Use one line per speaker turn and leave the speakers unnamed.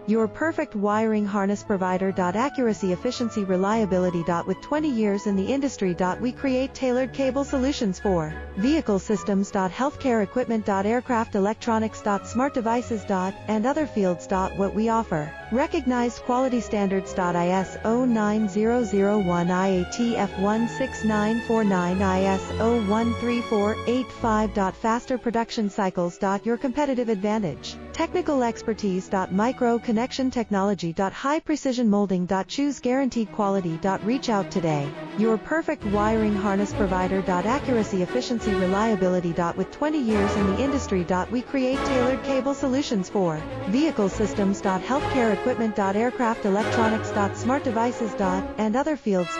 Your perfect wiring harness provider. Accuracy, efficiency, reliability. With 20 years in the industry. We create tailored cable solutions for vehicle systems. Healthcare equipment. Aircraft electronics. Smart devices. And other fields. What we offer. Recognized quality standards. ISO 9001 IATF 16949 ISO 13485. Faster production cycles. Your competitive advantage. Technical expertise. Micro connection technology. High precision molding. Choose guaranteed quality. Reach out today. Your perfect wiring harness provider. Accuracy, efficiency, reliability. With 20 years in the industry. We create tailored cable solutions for vehicle systems. Healthcare equipment. Aircraft electronics. Smart devices. And other fields.